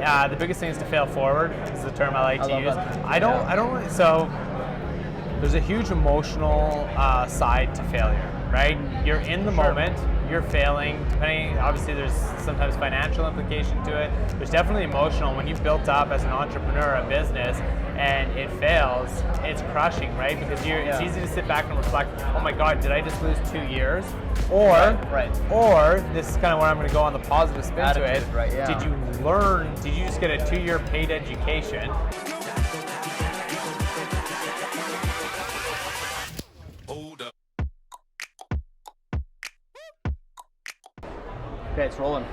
The biggest thing is to fail forward, is the term I like to use. That. I don't, so there's a huge emotional side to failure, right? You're in the moment, you're failing, depending, obviously there's sometimes financial implication to it. There's definitely emotional. When you've built up as an entrepreneur a business and it fails, it's crushing, right? Because it's easy to sit back and reflect, oh my God, did I just lose 2 years? Or this is kind of where I'm going to go on the positive spin to it. Right, yeah. Did you just get a 2-year paid education? Okay, it's rolling.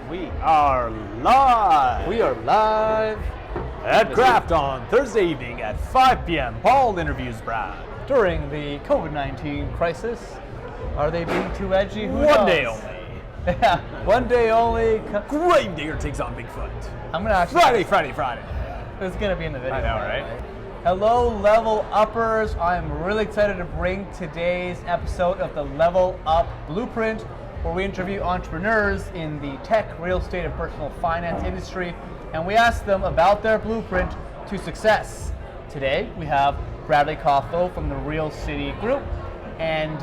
We are live! We are live At Craft on Thursday evening at 5 p.m. Paul interviews Brad. during the COVID-19 crisis. Are they being too edgy? Who One knows? day only. Yeah, one day only. Grave digger takes on Bigfoot. I'm gonna actually. Friday. It's gonna be in the video. I know, right? Hello, Level Uppers. I'm really excited to bring today's episode of the Level Up Blueprint, where we interview entrepreneurs in the tech, real estate, and personal finance industry, and we ask them about their blueprint to success. Today, we have Bradley Kothlow from the Real City Group, and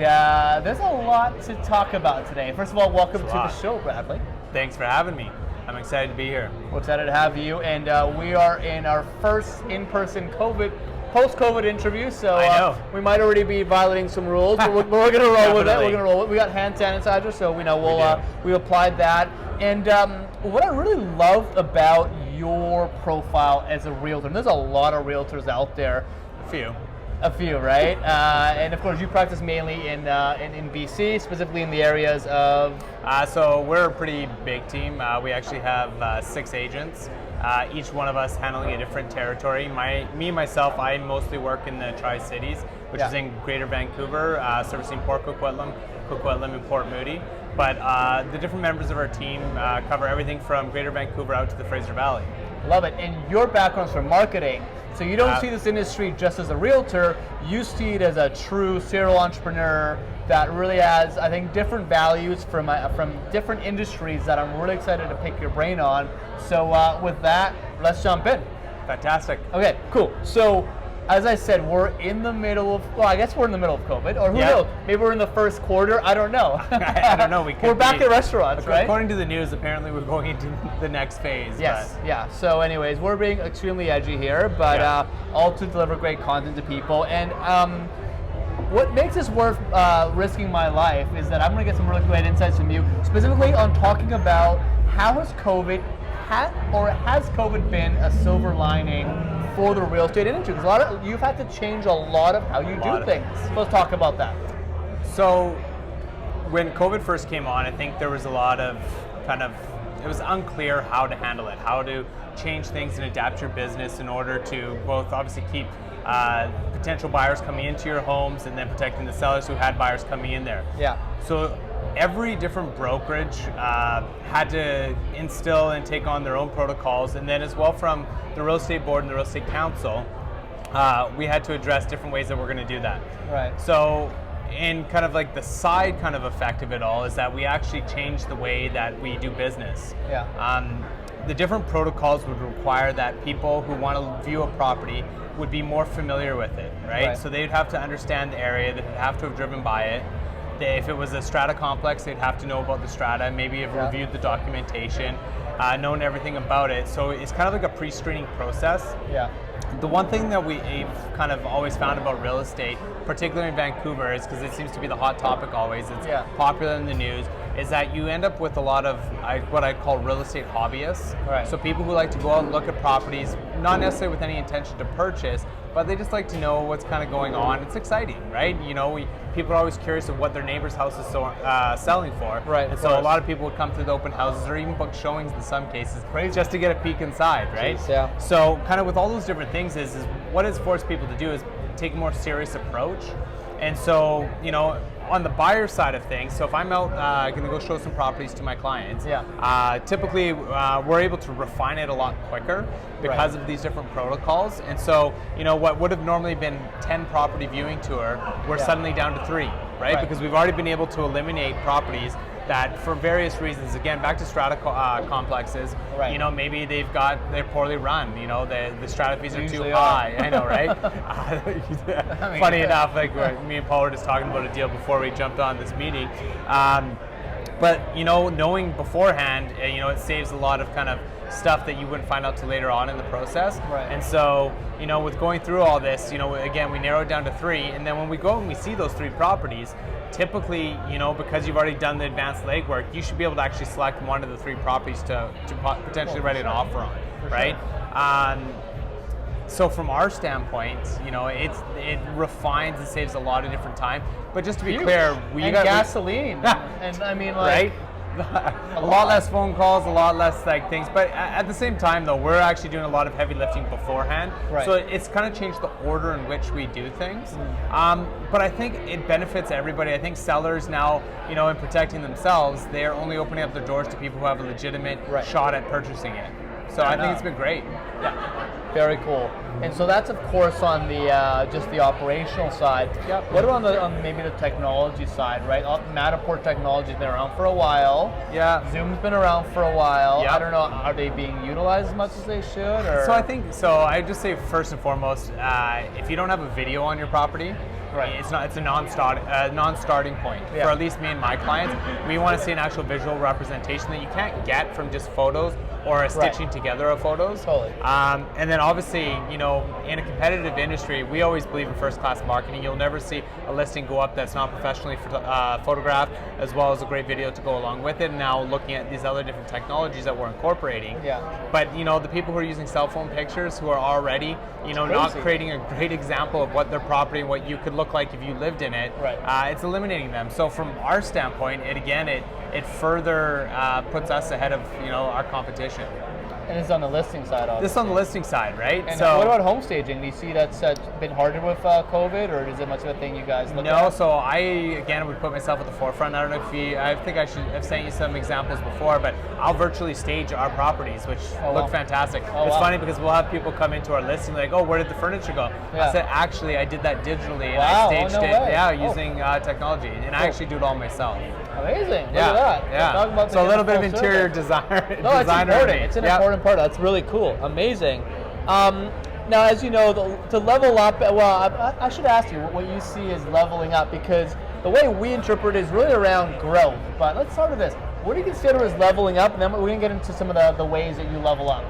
there's a lot to talk about today. First of all, welcome to the show, Bradley. Thanks for having me. I'm excited to be here. We're excited to have you, and we are in our first in-person post-COVID interview, so we might already be violating some rules, but we're going to roll with it. We're going to roll with it. We got hand sanitizer, so we know we applied that. And what I really love about your profile as a realtor, and there's a lot of realtors out there. A few, right? And of course, you practice mainly in BC, specifically in the areas of. So we're a pretty big team. We actually have 6 agents. Each one of us handling a different territory. Myself, I mostly work in the Tri-Cities, which is in Greater Vancouver, servicing Port Coquitlam, and Port Moody. But the different members of our team cover everything from Greater Vancouver out to the Fraser Valley. Love it. And your background's from marketing. So you don't see this industry just as a realtor, you see it as a true serial entrepreneur that really has, I think, different values from different industries that I'm really excited to pick your brain on. So with that, let's jump in. Fantastic. Okay, cool. So as I said, we're in the middle of, I guess we're in the middle of COVID, or who knows? Maybe we're in the first quarter, I don't know. I don't know. We're back at restaurants, right? According to the news, apparently we're going into the next phase. Yes, yeah. So anyways, we're being extremely edgy here, but all to deliver great content to people. And what makes this worth risking my life is that I'm going to get some really great insights from you, specifically on talking about how has COVID been a silver lining for the real estate industry? Because you've had to change a lot of how you do things. So let's talk about that. So when COVID first came on, I think there was a lot of it was unclear how to handle it, how to change things and adapt your business in order to both obviously keep potential buyers coming into your homes and then protecting the sellers who had buyers coming in there. Yeah. So every different brokerage had to instill and take on their own protocols, and then as well from the real estate board and the real estate council, we had to address different ways that we're going to do that. Right. So in kind of like the side kind of effect of it all is that we actually changed the way that we do business. Yeah. The different protocols would require that people who want to view a property would be more familiar with it, right? So they'd have to understand the area, they'd have to have driven by it. If it was a strata complex, they'd have to know about the strata, maybe have reviewed the documentation, known everything about it. So it's kind of like a pre-screening process. Yeah. The one thing that we've kind of always found about real estate, particularly in Vancouver, is because it seems to be the hot topic always, it's popular in the news, is that you end up with a lot of what I call real estate hobbyists. Right. So people who like to go out and look at properties, not necessarily with any intention to purchase, but they just like to know what's kind of going on. It's exciting, right? You know, people are always curious of what their neighbor's house is selling for. Right. And so a lot of people would come to the open houses or even book showings in some cases just to get a peek inside, right? Jeez, yeah. So kind of with all those different things is what it's forced people to do is take a more serious approach. And so, you know, on the buyer side of things, so if I'm out going to go show some properties to my clients, typically we're able to refine it a lot quicker because of these different protocols. And so, you know, what would have normally been 10 property viewing tour, we're suddenly down to 3, right? Because we've already been able to eliminate properties that for various reasons, again, back to strata complexes, right. you know, maybe they're poorly run, you know, the strata fees are too Usually high. I know, right? Funny enough, like me and Paul were just talking about a deal before we jumped on this meeting. But, you know, knowing beforehand, you know, it saves a lot of kind of stuff that you wouldn't find out till later on in the process. Right. And so, you know, with going through all this, you know, again, we narrowed down to 3, and then when we go and we see those 3 properties, typically, you know, because you've already done the advanced legwork, you should be able to actually select one of the 3 properties to potentially write an offer on, right? So from our standpoint, you know, it refines and saves a lot of different time. But just to be clear, gasoline, and I mean, like, right? A lot less phone calls, a lot less like things, but at the same time though, we're actually doing a lot of heavy lifting beforehand. Right. So it's kind of changed the order in which we do things. But I think it benefits everybody. I think sellers now, you know, in protecting themselves, they're only opening up their doors to people who have a legitimate shot at purchasing it. So I think it's been great. Yeah. Very cool. And so that's of course on the just the operational side. Yep. What about on maybe the technology side, right? Matterport technology's been around for a while. Yeah. Zoom's been around for a while. Yep. I don't know, are they being utilized as much as they should? Or? So I just say first and foremost, if you don't have a video on your property, right. It's a non-starting point for at least me and my clients. We want to see an actual visual representation that you can't get from just photos or a stitching together of photos. Totally. And then obviously, you know, in a competitive industry, we always believe in first-class marketing. You'll never see a listing go up that's not professionally photographed, as well as a great video to go along with it. And now looking at these other different technologies that we're incorporating. Yeah. But you know, the people who are using cell phone pictures, who are already, you know, not creating a great example of what their property and what you could look like if you lived in it, it's eliminating them. So from our standpoint, it further puts us ahead of, you know, our competition. And it's on the listing side, obviously. This is on the listing side, right? And so what about home staging? Do you see that's been harder with COVID, or is it much of a thing you guys look at? No, so I, again, would put myself at the forefront. I don't know if I think I've sent you some examples before, but I'll virtually stage our properties, which look fantastic. It's funny because we'll have people come into our listing like, oh, where did the furniture go? I said, actually, I did that digitally, and I staged it using technology, and I actually do it all myself. Amazing. Look at that. Yeah. Talking about so a little bit of interior designer. No, it's important. It's an important part. That's really cool. Amazing. Now, as you know, to level up, well, I should ask you what you see as leveling up, because the way we interpret it is really around growth. But let's start with this. What do you consider as leveling up? And then we're going to get into some of the ways that you level up.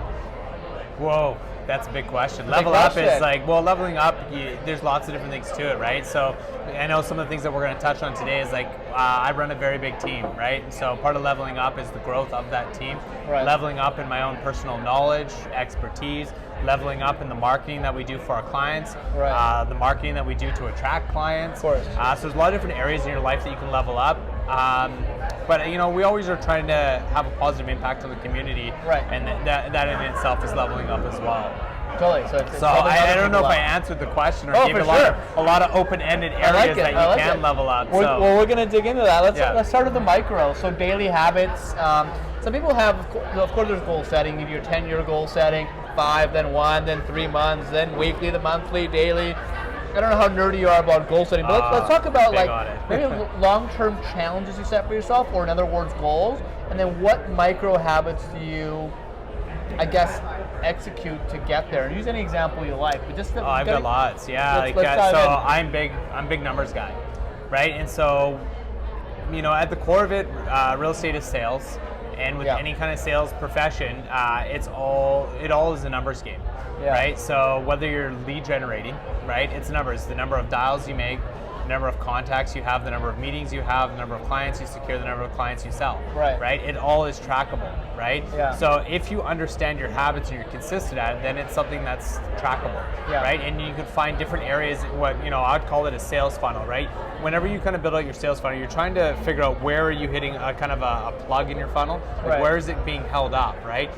Whoa. That's a big question. Level up is like, well, leveling up, there's lots of different things to it, right? So I know some of the things that we're going to touch on today is like, I run a very big team, right? And so part of leveling up is the growth of that team. Right. Leveling up in my own personal knowledge, expertise, leveling up in the marketing that we do for our clients, the marketing that we do to attract clients. Of course. So there's a lot of different areas in your life that you can level up. But you know, we always are trying to have a positive impact on the community, and that in itself is leveling up as well. Totally. So I don't know if I answered the question or gave a lot of open-ended areas that you can level up. Well, we're going to dig into that. Let's start with the micro. So daily habits. Some people have, of course, there's goal setting. You do your 10-year goal setting, 5, then 1, then 3 months, then weekly, the monthly, daily. I don't know how nerdy you are about goal setting, but let's talk about like maybe long-term challenges you set for yourself, or in other words, goals, and then what micro habits do you, I guess, execute to get there? And use any example you like, but just I've got lots. Yeah, I'm big numbers guy, right? And so, you know, at the core of it, real estate is sales, and with any kind of sales profession, it all is a numbers game. Right? So whether you're lead generating, right, it's numbers. The number of dials you make, the number of contacts you have, the number of meetings you have, the number of clients you secure, the number of clients you sell. Right? It all is trackable, right? So if you understand your habits and you're consistent at it, then it's something that's trackable, right? And you can find different areas. What, you know, I'd call it a sales funnel, right? Whenever you kind of build out your sales funnel, you're trying to figure out where are you hitting a kind of a plug in your funnel, like where is it being held up, right?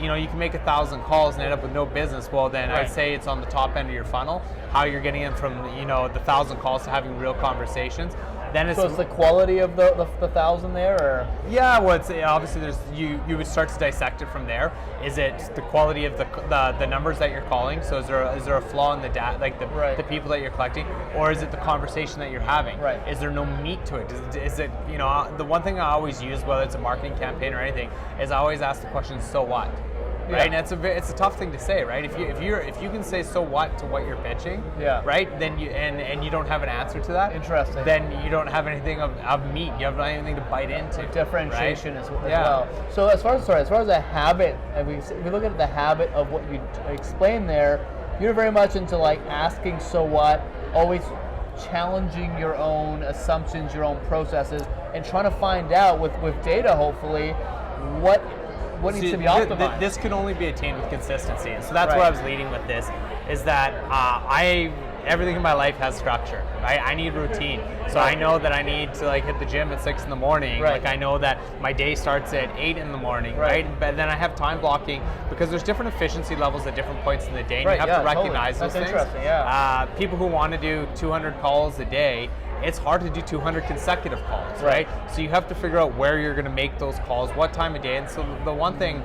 You know, you can make 1,000 calls and end up with no business. Well, then I'd say it's on the top end of your funnel. How you're getting in from, you know, the 1,000 calls to having real conversations. then so it's the quality of the 1,000 there, or? Yeah, well, it's obviously there's you would start to dissect it from there. Is it the quality of the numbers that you're calling? So is there a flaw in the data, like the people that you're collecting, or is it the conversation that you're having? Right. Is there no meat to it? Is it, you know, the one thing I always use, whether it's a marketing campaign or anything, is I always ask the question, so what? Right, and it's a tough thing to say, right? If you can say so what to what you're pitching, right? Then you and you don't have an answer to that. Interesting. Then you don't have anything of meat. You have anything to bite into. Like differentiation right? as well. So as far as a habit, and we look at the habit of what you explained there, you're very much into like asking so what, always challenging your own assumptions, your own processes, and trying to find out with data, hopefully, what needs to be optimized. This can only be attained with consistency. And so that's where I was leading with this, is that everything in my life has structure. Right? I need routine. So I know that I need to like hit the gym at 6 in the morning. Right. Like I know that my day starts at 8 in the morning, right? But then I have time blocking because there's different efficiency levels at different points in the day, and you have to recognize those things. That's interesting, people who want to do 200 calls a day, it's hard to do 200 consecutive calls, right? So you have to figure out where you're going to make those calls, what time of day. And so the one thing,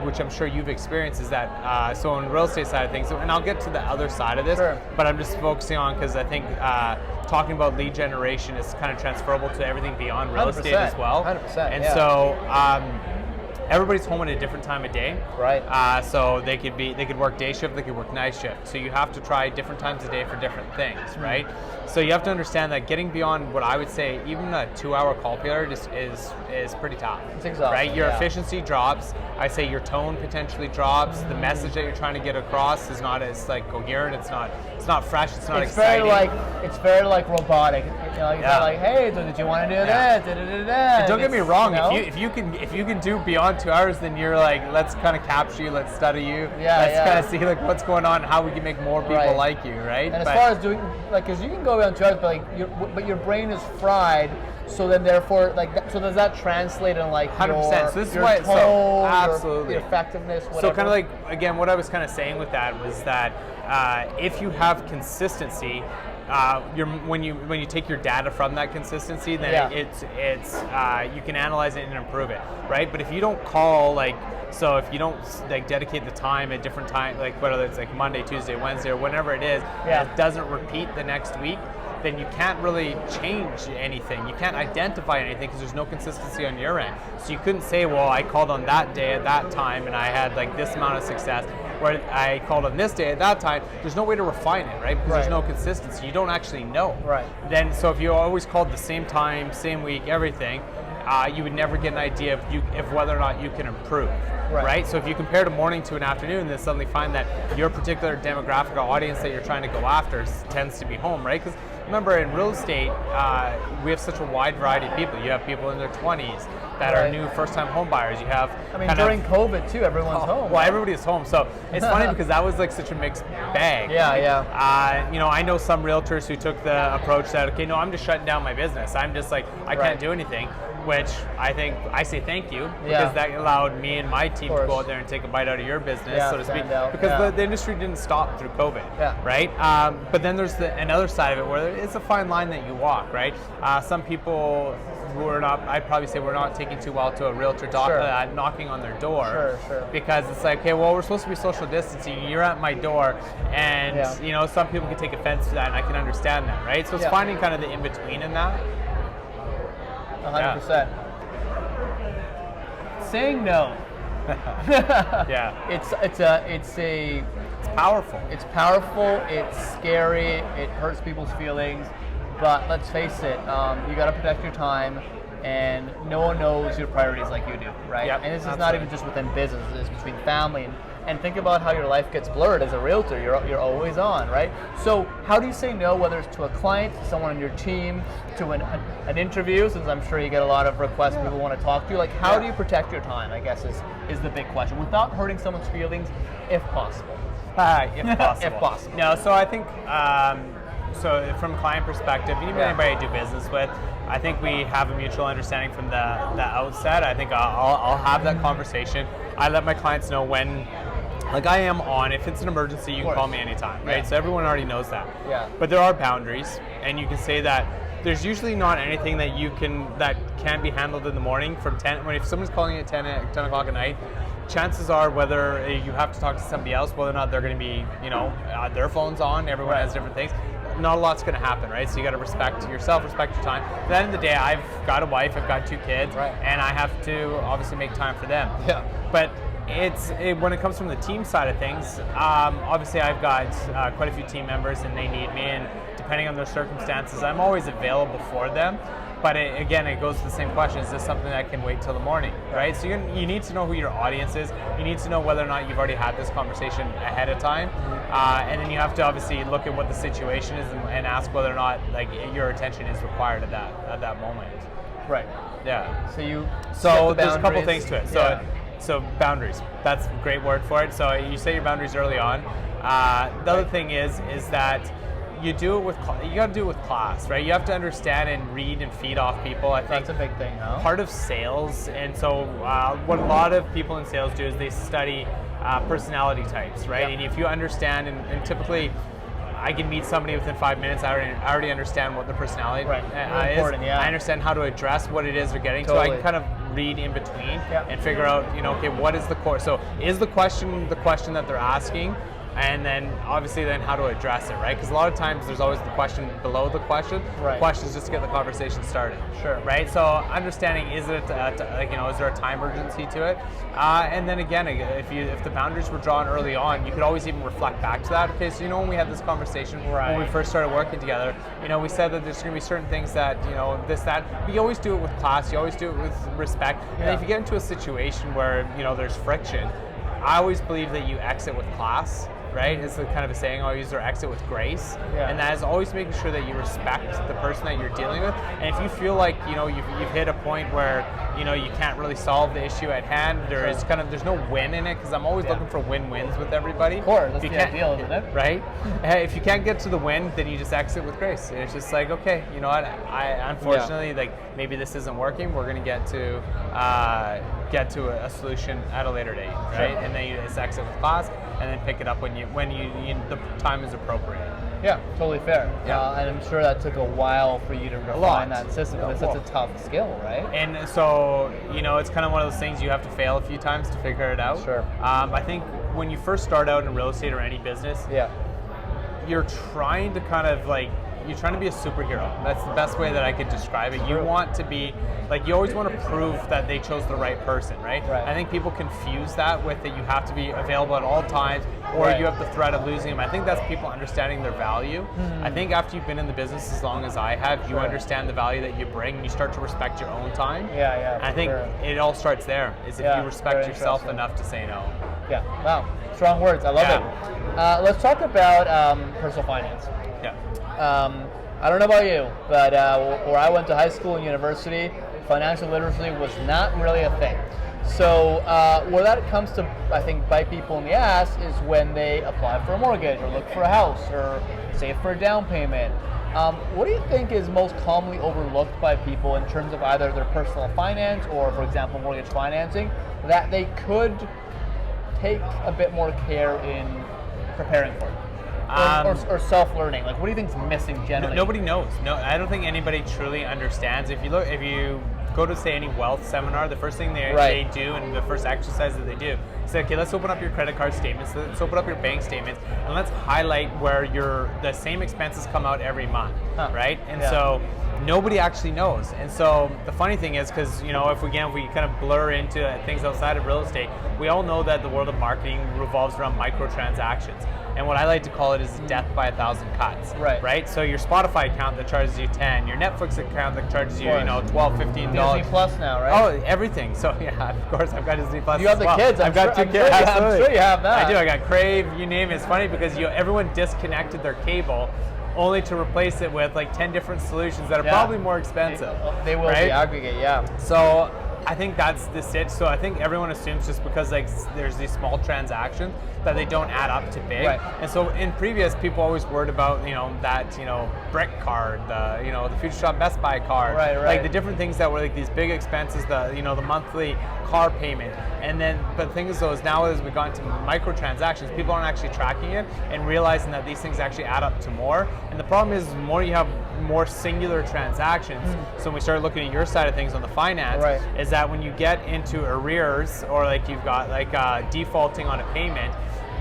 which I'm sure you've experienced, is that, so on the real estate side of things, and I'll get to the other side of this, but I'm just focusing on, because I think talking about lead generation is kind of transferable to everything beyond real estate as well. 100%, and so everybody's home at a different time of day. Right. So they could work day shift, they could work night shift. So you have to try different times of day for different things, right? So you have to understand that getting beyond what I would say, even a 2-hour call period is pretty tough. It's exhausting. Right? Your efficiency drops. I say your tone potentially drops. The message that you're trying to get across is not as like coherent. It's not fresh. It's not exciting. It's very like robotic. You know, it's not like, hey, did you want to do this? And don't get me wrong. If you can do beyond 2 hours, then you're like, let's kind of capture you, let's study you, let's kind of see like what's going on, how we can make more people like you, right? And as far as doing, like, because you can go beyond 2 hours, but your brain is fried. So then, therefore, so does that translate in like 100%. So this is your why, tone, absolutely, your effectiveness, whatever? So kind of like, again, what I was kind of saying with that was that if you have consistency, when you take your data from that consistency, then it's you can analyze it and improve it, right? But if you don't call so if you don't like dedicate the time at different time, like whether it's like Monday, Tuesday, Wednesday, or whenever it is, and it doesn't repeat the next week, then you can't really change anything. You can't identify anything because there's no consistency on your end. So you couldn't say, well, I called on that day at that time and I had like this amount of success, where I called on this day at that time. There's no way to refine it, right? Because there's no consistency. You don't actually know. Right. Then, so if you always called the same time, same week, everything, you would never get an idea of whether or not you can improve, right? So if you compare a morning to an afternoon, then suddenly find that your particular demographic or audience that you're trying to go after tends to be home, right? Because remember, in real estate, we have such a wide variety of people. You have people in their 20s that are new first-time home buyers. You have, during COVID too, everyone's home. Well, everybody's home. So it's funny because that was like such a mixed bag. I know some realtors who took the approach that, okay, no, I'm just shutting down my business. I'm just like, I can't do anything. Which I say thank you, because that allowed me and my team to go out there and take a bite out of your business, so to speak, because the industry didn't stop through COVID, right? But then there's another side of it where it's a fine line that you walk, right? Some people I'd probably say we're not taking too well to a realtor knocking on their door, because it's like, okay, well, we're supposed to be social distancing, you're at my door, and some people can take offense to that, and I can understand that, right? So it's finding kind of the in-between in that. 100%. Saying no. It's powerful. It's powerful. It's scary. It hurts people's feelings. But let's face it, you got to protect your time, and no one knows your priorities like you do, right? And this is not even just within business. It's between family and think about how your life gets blurred as a realtor. You're always on, right? So how do you say no, whether it's to a client, to someone on your team, to an interview, since I'm sure you get a lot of requests, people want to talk to you. Like, how do you protect your time, I guess, is the big question, without hurting someone's feelings, if possible. If possible. If possible. No, so I think, so from a client perspective, even anybody I do business with, I think we have a mutual understanding from the outset. I think I'll have that conversation. I let my clients know when, like, I am on. If it's an emergency, you can call me anytime, right? So everyone already knows that. But there are boundaries, and you can say that there's usually not anything that can be handled in the morning from 10. If someone's calling you at 10 o'clock at night, chances are whether you have to talk to somebody else, whether or not they're going to be, their phone's on. Everyone has different things. Not a lot's going to happen, right? So you got to respect yourself, respect your time. At the end of the day, I've got a wife, I've got 2 kids, and I have to obviously make time for them. Yeah. But when it comes from the team side of things, obviously I've got quite a few team members and they need me, and depending on their circumstances, I'm always available for them. But again, it goes to the same question: is this something that can wait till the morning, right? So you need to know who your audience is. You need to know whether or not you've already had this conversation ahead of time, and then you have to obviously look at what the situation is and ask whether or not your attention is required at that moment. Right. Yeah. So there's a couple things to it. So boundaries. That's a great word for it. So you set your boundaries early on. The other thing is that you got to do it with class, right? You have to understand and read and feed off people. I think that's a big thing, huh? Part of sales, and so what a lot of people in sales do is they study personality types, right? Yep. And if you understand, and typically I can meet somebody within 5 minutes. I already understand what their personality is. I understand how to address what it is they're getting to. I can kind of read in between and figure out, okay, what is the core? So is the question that they're asking? And then obviously how to address it, right? Because a lot of times there's always the question below the question. Right. The question is just to get the conversation started. Sure. Right. So understanding is there a time urgency to it? And then again, if the boundaries were drawn early on, you could always even reflect back to that. Okay, so when we had this conversation when we first started working together, we said that there's going to be certain things that this that. But you always do it with class. You always do it with respect. And if you get into a situation where there's friction, I always believe that you exit with class. Right? It's the kind of a saying I use, or exit with grace. Yeah. And that is always making sure that you respect the person that you're dealing with. And if you feel like, you've hit a point where, you can't really solve the issue at hand, there's no win in it, because I'm always looking for win-wins with everybody. Of course, that's the ideal, isn't it? Right? If you can't get to the win, then you just exit with grace. And it's just like, okay, you know what? I unfortunately, maybe this isn't working. We're going to get to a solution at a later date, right? Sure. And then you just exit with class, and then pick it up when the time is appropriate. Yeah, totally fair. Yeah. And I'm sure that took a while for you to refine that system. It's such a tough skill, right? And so, it's kind of one of those things you have to fail a few times to figure it out. Sure. I think when you first start out in real estate or any business, you're trying to you're trying to be a superhero. That's the best way that I could describe it. You want to be, you always want to prove that they chose the right person, right? I think people confuse that with that you have to be available at all times, or you have the threat of losing them. I think that's people understanding their value. Mm-hmm. I think after you've been in the business as long as I have, you understand the value that you bring, and you start to respect your own time. Yeah. And I think it all starts there, is if you respect yourself enough to say no. Yeah, wow, strong words, I love it. Let's talk about personal finance. I don't know about you, but where I went to high school and university, financial literacy was not really a thing. So where that comes to, I think, bite people in the ass is when they apply for a mortgage or look for a house or save for a down payment. What do you think is most commonly overlooked by people in terms of either their personal finance or, for example, mortgage financing, that they could take a bit more care in preparing for? Or self-learning. What do you think is missing generally? Nobody knows. No, I don't think anybody truly understands. If you go to, say, any wealth seminar, the first thing they do, and the first exercise that they do, say, okay, let's open up your credit card statements, let's open up your bank statements, and let's highlight where the same expenses come out every month, right? And so nobody actually knows. And so the funny thing is, because if we kind of blur into things outside of real estate, we all know that the world of marketing revolves around microtransactions. And what I like to call it is death by 1,000 cuts. Right? So your Spotify account that charges you 10, your Netflix account that charges you, $12, $15. Disney Plus now, right? Oh, everything. So yeah, of course I've got Disney Plus. You have the kids. I've got two kids. I'm sure you have that. I do. I got Crave. You name it. It's funny because everyone disconnected their cable, only to replace it with 10 different solutions that are probably more expensive. They will be aggregate, So I think that's it. So I think everyone assumes just because there's these small transactions that they don't add up to big. And so in previous, people always worried about that brick card, the Future Shop Best Buy card, the different things that were these big expenses, the monthly car payment. And then, but the thing is, now as we've gone to microtransactions, people aren't actually tracking it and realizing that these things actually add up to more. And the problem is, the more you have more singular transactions. So when we start looking at your side of things on the finance, is that when you get into arrears or like you've got like defaulting on a payment,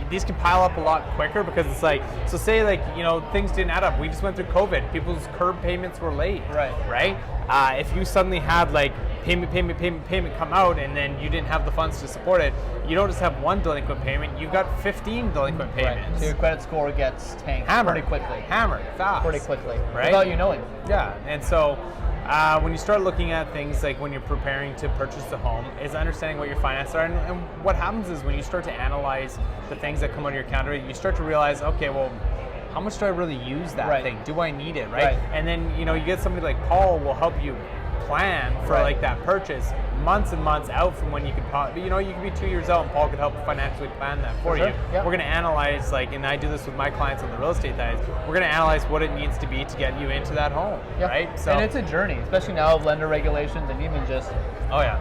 these can pile up a lot quicker because it's like, so say like, you know, things didn't add up. We just went through COVID. People's curb payments were late, right? If you suddenly had like payment come out and then you didn't have the funds to support it, you don't just have one delinquent payment, you've got 15 delinquent payments. So your credit score gets tanked pretty quickly. Hammered, fast. Pretty quickly, right? Without you knowing. Yeah, and so when you start looking at things like when you're preparing to purchase a home, is understanding what your finances are, and what happens is when you start to analyze the things that come on your counter, you start to realize, okay, well, how much do I really use that thing? Do I need it, right? And then, you know, you get somebody like Paul will help you plan for like that purchase months and months out from when you could probably, you know, you could be 2 years out and Paul could help financially plan that for you. We're going to analyze, like, and I do this with my clients on the real estate side, we're going to analyze what it needs to be to get you into that home, right? So, and it's a journey, especially now with lender regulations and even just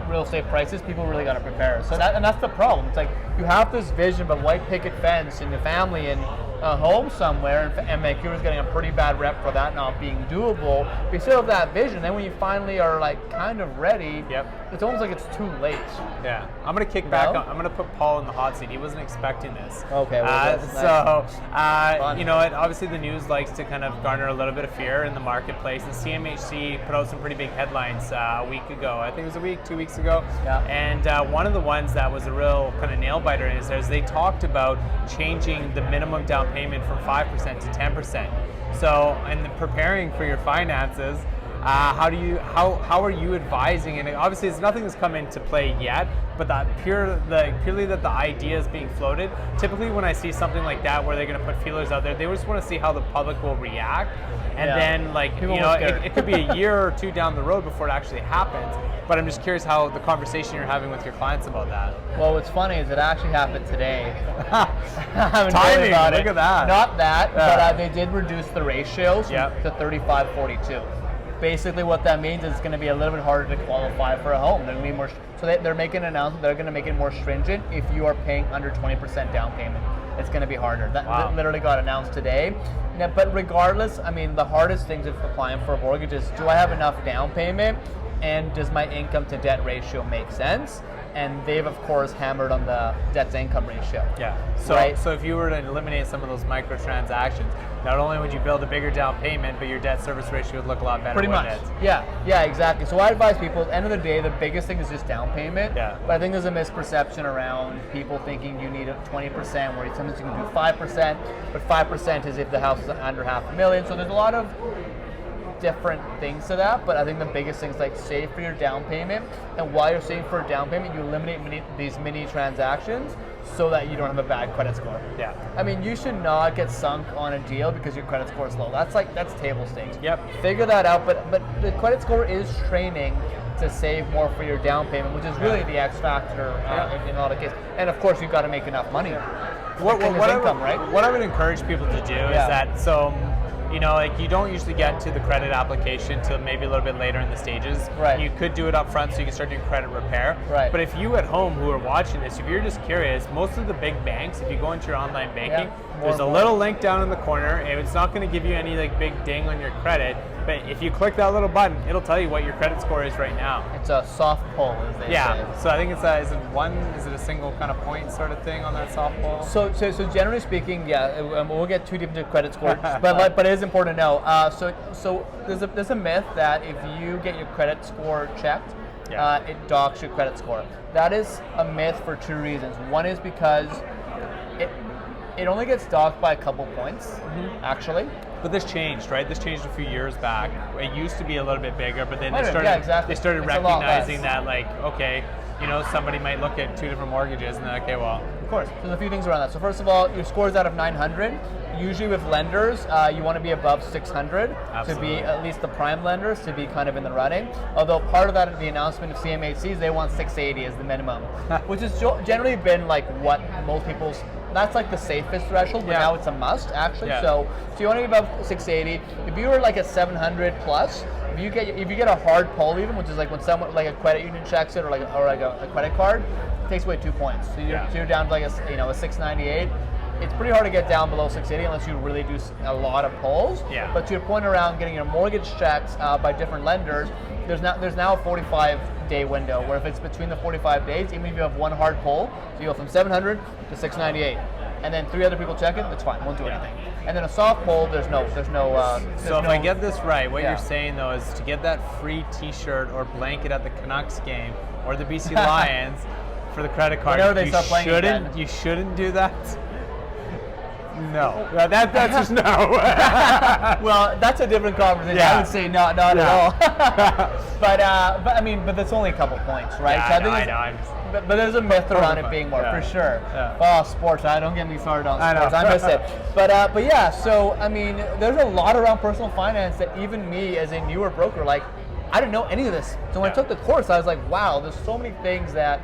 real estate prices, people really got to prepare. So and that's the problem. It's like you have this vision of a white picket fence in the family and a home somewhere, and Vancouver's getting a pretty bad rep for that not being doable. But you still have that vision. Then when you finally are like kind of ready, it's almost like it's too late. Yeah, I'm gonna kick back. I'm gonna put Paul in the hot seat. He wasn't expecting this. Okay. Well, so you know, obviously the news likes to kind of garner a little bit of fear in the marketplace. And CMHC put out some pretty big headlines a week ago. I think it was 2 weeks ago. And one of the ones that was a real kind of nail biter is they talked about changing the minimum down payment from 5% to 10%. So, in preparing for your finances, how are you advising? And obviously, it's nothing that's come into play yet, but purely that the idea is being floated. Typically, when I see something like that, where they're going to put feelers out there, they just want to see how the public will react, and then like people, you know, it could be a year or two down the road before it actually happens. But I'm just curious how the conversation you're having with your clients about that. Well, what's funny is it actually happened today. Timing, look at that. Not that, but they did reduce the ratios to 35-42. Basically, what that means is it's going to be a little bit harder to qualify for a home. They're going to be more, so they're making an announcement. They're going to make it more stringent if you are paying under 20% down payment. It's going to be harder. That literally got announced today. Now, but regardless, I mean, the hardest things of applying for a mortgage is, do I have enough down payment? And does my income to debt ratio make sense? And they've of course hammered on the debt to income ratio. So if you were to eliminate some of those microtransactions, not only would you build a bigger down payment, but your debt service ratio would look a lot better. Pretty much. Yeah, exactly. So I advise people, at the end of the day, the biggest thing is just down payment. But I think there's a misperception around people thinking you need a 20%, where sometimes you can do 5%, but 5% is if the house is under $500,000. So there's a lot of different things to that, but I think the biggest thing is like save for your down payment, and while you're saving for a down payment, you eliminate these mini transactions so that you don't have a bad credit score. I mean, you should not get sunk on a deal because your credit score is low. That's table stakes. Figure that out, but the credit score is training to save more for your down payment, which is really the X factor in a lot of cases. And of course, you've got to make enough money. What I would encourage people to do is that, so, you know, like you don't usually get to the credit application till maybe a little bit later in the stages. You could do it up front so you can start doing credit repair. But if you at home who are watching this, if you're just curious, most of the big banks, if you go into your online banking, there's a little link down in the corner, and it's not going to give you any like big ding on your credit. But if you click that little button, it'll tell you what your credit score is right now. It's a soft pull, as they say. So I think it's is it a single kind of point sort of thing on that soft pull? So generally speaking, we'll get too deep into credit score, but it is important to know. So there's a myth that if you get your credit score checked, it docks your credit score. That is a myth for two reasons. One is because it only gets docked by a couple points, actually. But this changed, right? This changed a few years back. It used to be a little bit bigger, but then they started recognizing that, like, okay, you know, somebody might look at two different mortgages, and then, okay, well. Of course, there's a few things around that. So first of all, your score is out of 900. Usually with lenders, you want to be above 600 to be at least the prime lenders to be kind of in the running. Although part of that, the announcement of CMHCs, they want 680 as the minimum, which has generally been like what most people's. That's like the safest threshold, but now it's a must actually. So you want to be above 680. If you were like a 700 plus, if you get a hard pull even, which is like when someone like a credit union checks it or like a credit card, it takes away 2 points. So you're down to like a 698. it's pretty hard to get down below 680 unless you really do a lot of pulls. Yeah. But to your point around getting your mortgage checked by different lenders, there's now a 45-day window where if it's between the 45 days, even if you have one hard pull, so you go from 700 to 698, and then 3 other people check it, it's fine, it won't do anything. And then a soft pull, there's no. So if I get this right, what you're saying though is to get that free T-shirt or blanket at the Canucks game or the BC Lions for the credit card, you shouldn't do that. No, that's just no. Well, that's a different conversation. I would say not at all. but that's only a couple points, right? Yeah, so I know. But there's a myth around it being more, for sure. Yeah. Oh, sports! Don't get me started on sports. I missed it. But yeah. So I mean, there's a lot around personal finance that even me, as a newer broker, like I didn't know any of this. So when I took the course, I was like, wow, there's so many things that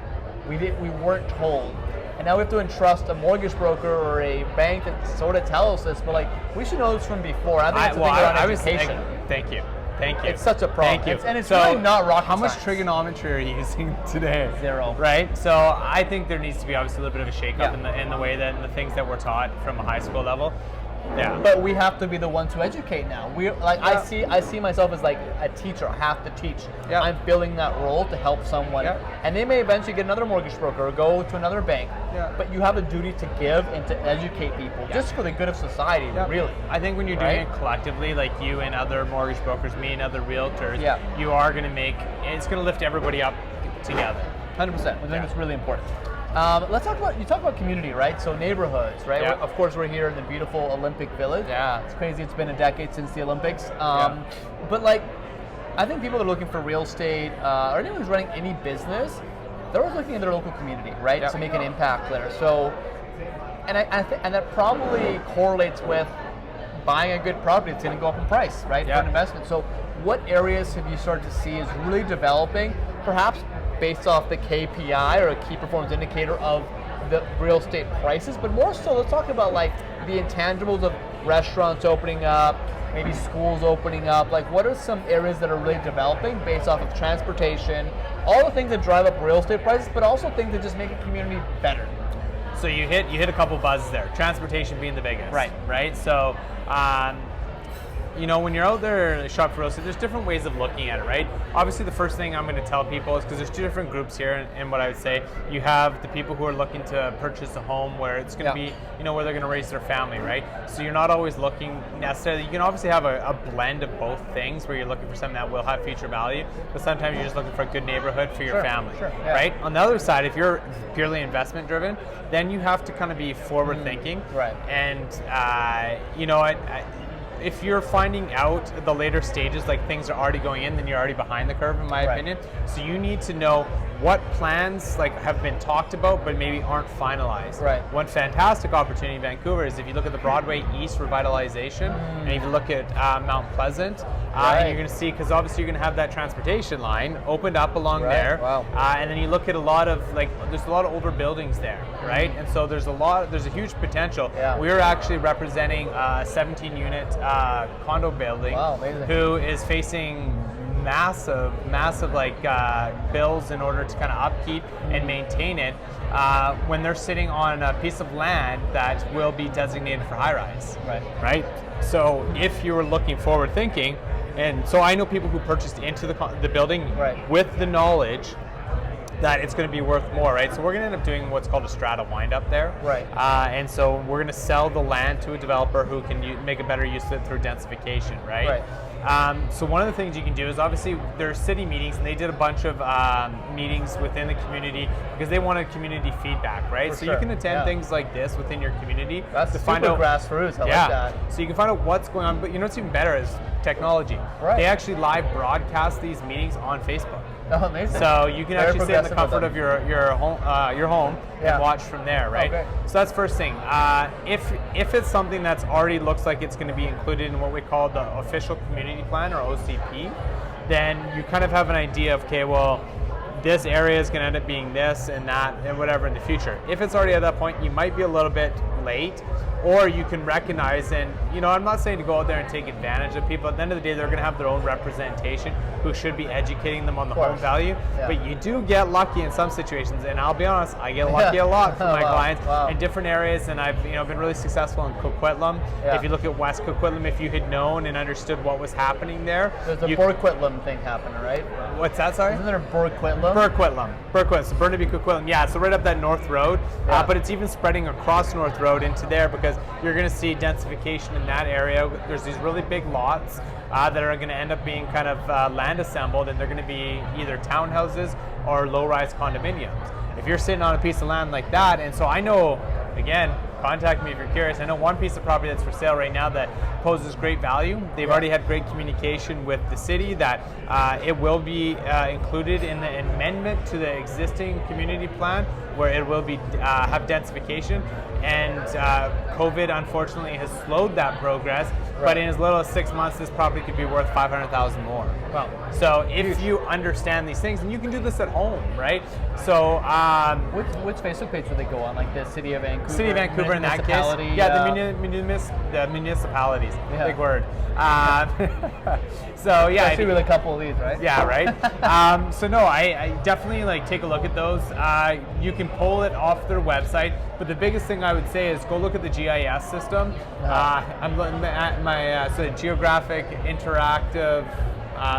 we weren't told. And now we have to entrust a mortgage broker or a bank that sort of tells us, but like we should know this from before. I think it's a thing around education. Thank you. It's such a problem. Thank you. And it's really not rocket How much science. trigonometry are you using today? 0. Right? So I think there needs to be obviously a little bit of a shake-up in the way that in the things that we're taught from a high school level. Yeah. But we have to be the ones who educate now. I see myself as like a teacher. I have to teach. Yeah. I'm filling that role to help someone. Yeah. And they may eventually get another mortgage broker or go to another bank. Yeah. But you have a duty to give and to educate people just for the good of society, really. I think when you're doing it collectively, like you and other mortgage brokers, me and other realtors, you are going to it's going to lift everybody up together. 100%. I think it's really important. Let's talk about community, right? So neighborhoods, right? Yeah. Of course, we're here in the beautiful Olympic Village. Yeah. It's crazy. It's been a decade since the Olympics. But like, I think people that are looking for real estate, or anyone who's running any business, they're always looking at their local community, right? To make an impact there. So, and and that probably correlates with buying a good property. It's going to go up in price, right? For an investment. So, what areas have you started to see is really developing, perhaps based off the KPI or a key performance indicator of the real estate prices, but more so, let's talk about like the intangibles of restaurants opening up, maybe schools opening up. Like, what are some areas that are really developing based off of transportation, all the things that drive up real estate prices, but also things that just make a community better? So you hit a couple buzzes there. Transportation being the biggest, right? So, when you're out there shop for real estate, there's different ways of looking at it, right? Obviously, the first thing I'm going to tell people is because there's 2 different groups here, and what I would say, you have the people who are looking to purchase a home where it's going to be, where they're going to raise their family, right? So you're not always looking necessarily. You can obviously have a blend of both things where you're looking for something that will have future value, but sometimes you're just looking for a good neighborhood for your family, right? On the other side, if you're purely investment driven, then you have to kind of be forward thinking, right? And if you're finding out the later stages, like things are already going in, then you're already behind the curve, in my opinion. So you need to know what plans have been talked about but maybe aren't finalized. Right. One fantastic opportunity in Vancouver is if you look at the Broadway East revitalization, and if you look at Mount Pleasant, and you're going to see, because obviously you're going to have that transportation line opened up along there, and then you look at a lot of there's a lot of older buildings there, right? And so there's a huge potential. We're actually representing a 17-unit condo building who is facing massive bills in order to kind of upkeep and maintain it when they're sitting on a piece of land that will be designated for high-rise. Right? So if you were looking forward thinking, and so I know people who purchased into the building with the knowledge that it's going to be worth more, right? So we're going to end up doing what's called a strata wind-up there. And so we're going to sell the land to a developer who can make a better use of it through densification, right? So one of the things you can do is obviously there are city meetings, and they did a bunch of meetings within the community because they wanted community feedback, right? So you can attend things like this within your community to find out grassroots. I like that. So you can find out what's going on, but what's even better is technology. They actually live broadcast these meetings on Facebook. Oh, amazing. So you can actually sit in the comfort of your home and watch from there, right? So that's first thing. If it's something that's already looks like it's going to be included in what we call the official community plan, or OCP, then you kind of have an idea of, okay, well, this area is going to end up being this and that and whatever in the future. If it's already at that point, you might be a little bit late, or you can recognize, and I'm not saying to go out there and take advantage of people. At the end of the day, they're going to have their own representation who should be educating them on the home value. Yeah. But you do get lucky in some situations, and I'll be honest, I get lucky a lot from my clients in different areas, and I've been really successful in Coquitlam. Yeah. If you look at West Coquitlam, if you had known and understood what was happening there. There's a Burquitlam thing happening, right? What's that, sorry? Isn't there a Burquitlam? Burquitlam, so Burnaby Coquitlam, yeah, so right up that North Road, but it's even spreading across North Road into there because you're going to see densification in that area. There's these really big lots that are going to end up being kind of land assembled, and they're going to be either townhouses or low-rise condominiums. If you're sitting on a piece of land like that, and so I know, again, contact me if you're curious. I know one piece of property that's for sale right now that poses great value. They've already had great communication with the city that it will be included in the amendment to the existing community plan, where it will be have densification. And COVID, unfortunately, has slowed that progress. But in as little as 6 months, this property could be worth $500,000 more. Wow. So if you understand these things, and you can do this at home, right? So which Facebook page would they go on? Like the City of Vancouver? City of Vancouver in that case. Yeah, the municipalities. Yeah. Big word. So yeah. Especially with a couple of these, right? Yeah, right. So no, I definitely take a look at those. You can pull it off their website, but the biggest thing I would say is go look at the GIS system. I'm looking at my geographic interactive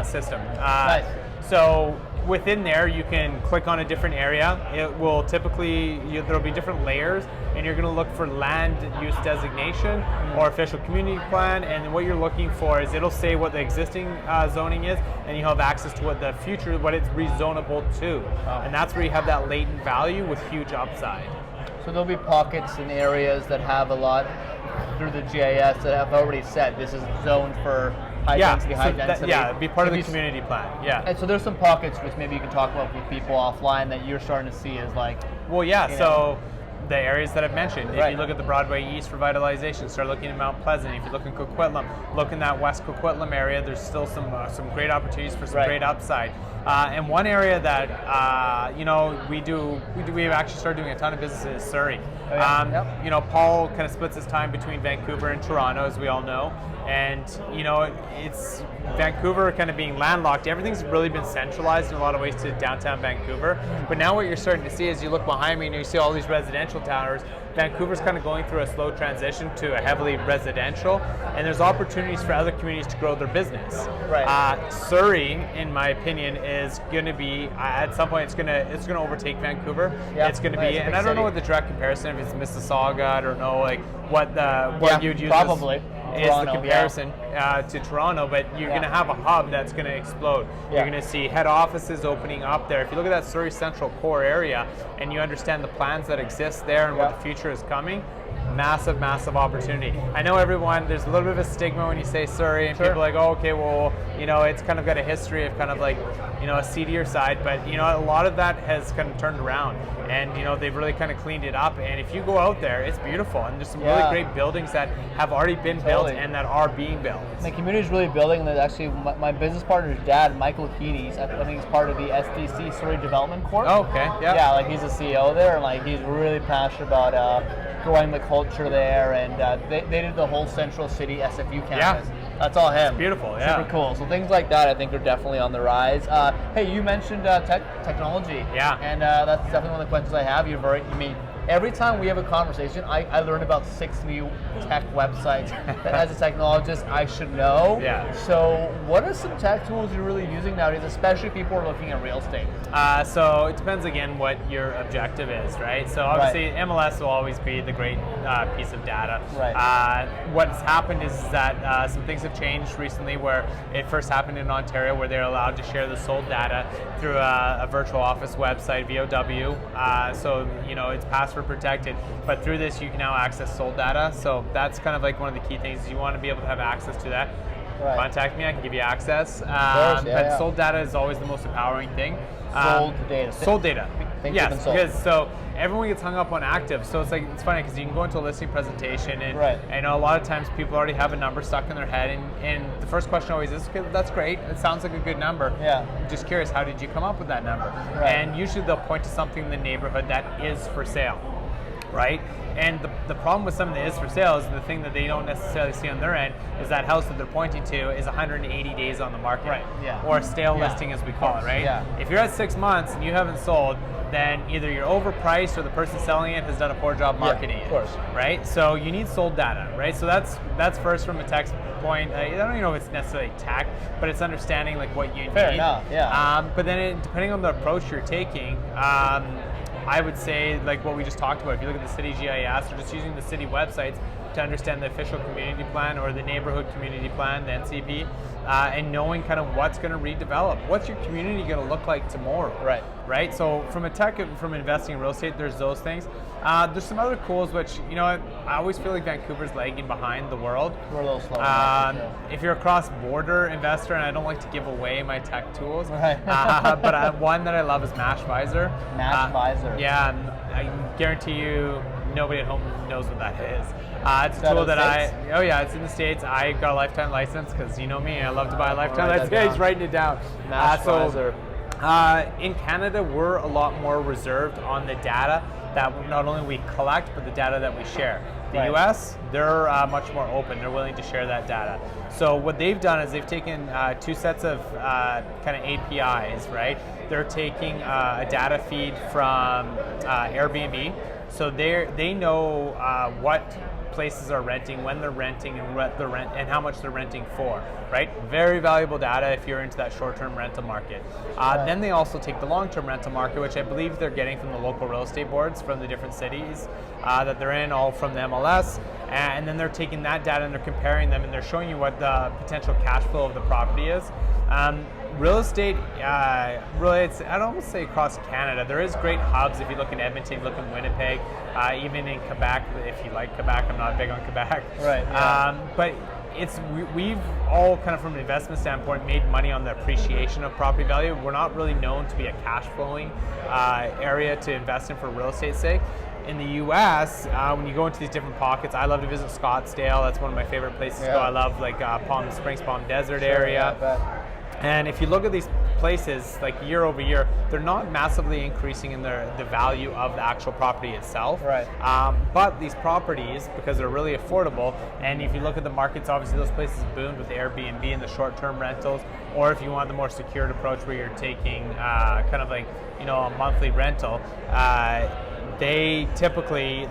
system. Nice. So within there, you can click on a different area. It will typically, there'll be different layers, and you're going to look for land use designation or official community plan, and what you're looking for is it'll say what the existing zoning is, and you have access to what the future, what it's rezonable to. Wow. And that's where you have that latent value with huge upside. So there'll be pockets in areas that have a lot through the GIS that have already said this is zoned for high density. Be part of the community plan. Yeah. And so there's some pockets which maybe you can talk about with people offline that you're starting to see as like. Well, yeah. So the areas that I've mentioned. Right. If you look at the Broadway East revitalization, start looking at Mount Pleasant. If you look in Coquitlam, look in that West Coquitlam area. There's still some great opportunities for some great upside. And one area that we've actually started doing a ton of business is Surrey. Oh, yeah. Paul kind of splits his time between Vancouver and Toronto, as we all know. And it's Vancouver kind of being landlocked. Everything's really been centralized in a lot of ways to downtown Vancouver. But now what you're starting to see is you look behind me and you see all these residential towers. Vancouver's kind of going through a slow transition to a heavily residential, and there's opportunities for other communities to grow their business. Right. Surrey, in my opinion, is going to be at some point it's going to overtake Vancouver. Yeah. It's going to be, and I don't know what the direct comparison, if it's Mississauga, I don't know what you'd use. Probably. Is Toronto, the comparison to Toronto, but you're going to have a hub that's going to explode. Yeah. You're going to see head offices opening up there. If you look at that Surrey Central core area and you understand the plans that exist there and what the future is coming, massive, massive opportunity. I know there's a little bit of a stigma when you say Surrey, and people are like, oh, okay, well, it's kind of got a history of kind of like, a seedier side, but a lot of that has kind of turned around, and they've really kind of cleaned it up. And if you go out there, it's beautiful, and there's some really great buildings that have already been built and that are being built. The community is really building, and there's actually my business partner's dad, Michael Heaney, I think he's part of the SDC Surrey Development Corp. Oh, okay, yeah. Yeah, like he's a CEO there, and he's really passionate about growing the culture there, and they did the whole Central City SFU campus. Yeah. That's all him. It's beautiful, yeah. Super cool. So things like that I think are definitely on the rise. Hey, you mentioned technology. Yeah. And that's definitely one of the questions I have. Every time we have a conversation, I learn about 6 new tech websites that as a technologist I should know. Yeah. So what are some tech tools you're really using nowadays, especially if people are looking at real estate? So it depends again what your objective is, right? So obviously MLS will always be the great piece of data. Right. What's happened is that some things have changed recently, where it first happened in Ontario, where they're allowed to share the sold data through a virtual office website, VOW. So it's password protected, but through this you can now access sold data. So that's kind of like one of the key things. You want to be able to have access to that. Right. Contact me, I can give you access. But sold data is always the most empowering thing. Sold data. Sold data. Yes, sold. because everyone gets hung up on active. So it's funny because you can go into a listing presentation, and I know a lot of times people already have a number stuck in their head, and the first question always is, okay, that's great, it sounds like a good number. Yeah. I'm just curious, how did you come up with that number? Right. And usually they'll point to something in the neighborhood that is for sale. right? And the problem with some of the is for sales, the thing that they don't necessarily see on their end, is that house that they're pointing to is 180 days on the market, right? Yeah. Or a stale listing, as we call it, right? Yeah. If you're at 6 months and you haven't sold, then either you're overpriced or the person selling it has done a poor job marketing of course. it, right? So you need sold data, right? So that's first from a tech point. I don't even know if it's necessarily tech, but it's understanding like what you need. Fair enough, yeah. But then depending on the approach you're taking, I would say like what we just talked about. If you look at the city GIS or just using the city websites to understand the official community plan or the neighborhood community plan, the NCP, and knowing kind of what's going to redevelop. What's your community going to look like tomorrow? Right. Right. So from a tech, from investing in real estate, there's those things. There's some other tools which, you know, I always feel like Vancouver's lagging behind the world. We're a little slow. If you're a cross-border investor, and I don't like to give away my tech tools, right. but one that I love is Mashvisor. Mashvisor. Yeah, I guarantee you nobody at home knows what that is. It's a tool that it's in the States. I got a lifetime license because you know me, I love to buy a lifetime license. Yeah, he's writing it down. Mashvisor. In Canada, we're a lot more reserved on the data that not only we collect, but the data that we share. The US, they're much more open. They're willing to share that data. So what they've done is they've taken two sets of kind of APIs, right? They're taking a data feed from Airbnb. So they know what places are renting, when they're renting, and what the rent and how much they're renting for, right? Very valuable data if you're into that short-term rental market. Then they also take the long-term rental market, which I believe they're getting from the local real estate boards from the different cities that they're in, all from the MLS, and then they're taking that data and they're comparing them and they're showing you what the potential cash flow of the property is. Real estate, really, I'd almost say across Canada. There is great hubs. If you look in Edmonton, look in Winnipeg, even in Quebec. If you like Quebec, I'm not big on Quebec. Right. Yeah. But we've all kind of from an investment standpoint made money on the appreciation of property value. We're not really known to be a cash flowing area to invest in for real estate's sake. In the U.S., when you go into these different pockets, I love to visit Scottsdale. That's one of my favorite places to go. I love like Palm Springs, Palm Desert area. Yeah, and if you look at these places, like year over year, they're not massively increasing in the value of the actual property itself. Right. But these properties, because they're really affordable, and if you look at the markets, obviously those places boomed with Airbnb and the short-term rentals, or if you want the more secured approach where you're taking kind of like, you know, a monthly rental, they typically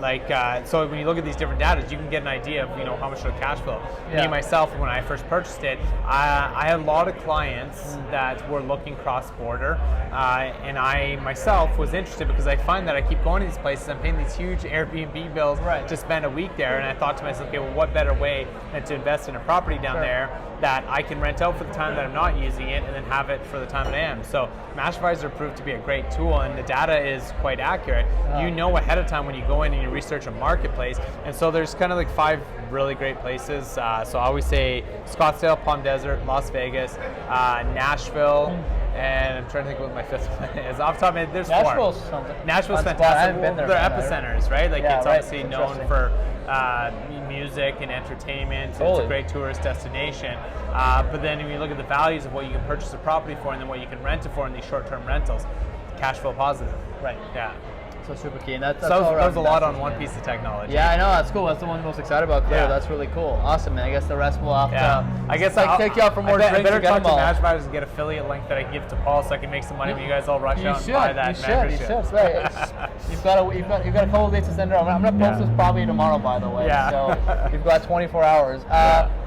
so when you look at these different data, you can get an idea of, you know, how much of cash flow. Me myself, when I first purchased it, I had a lot of clients that were looking cross-border, and I myself was interested because I find that I keep going to these places, I'm paying these huge Airbnb bills to spend a week there, and I thought to myself, okay, well, what better way than to invest in a property down there that I can rent out for the time that I'm not using it and then have it for the time that I am. So Mashvisor proved to be a great tool, and the data is quite accurate. You know ahead of time when you go in and you research a marketplace, and so there's kind of like 5 really great places. So I always say Scottsdale, Palm Desert, Las Vegas, Nashville, and I'm trying to think what my 5th one is. Off the top of my head, there's 4. Nashville's fantastic. I haven't been there. They're epicenters, right? Like it's obviously known for music and entertainment. It's a great tourist destination. But then when you look at the values of what you can purchase a property for and then what you can rent it for in these short-term rentals, cash flow positive. Right. Yeah. So super key, and that's so there's a lot on one piece of technology. Yeah, I know, that's cool. That's the one I'm most excited about. Clear. That's really cool. Awesome, man. I guess the rest will have to. I guess I'll take you out for more drinks. I better talk to Mashvisor and get affiliate link that I can give to Paul so I can make some money when you guys all rush out and buy that membership. You should. Right. You've got a couple of days to send it. I'm gonna post this probably tomorrow, by the way. Yeah. So you've got 24 hours.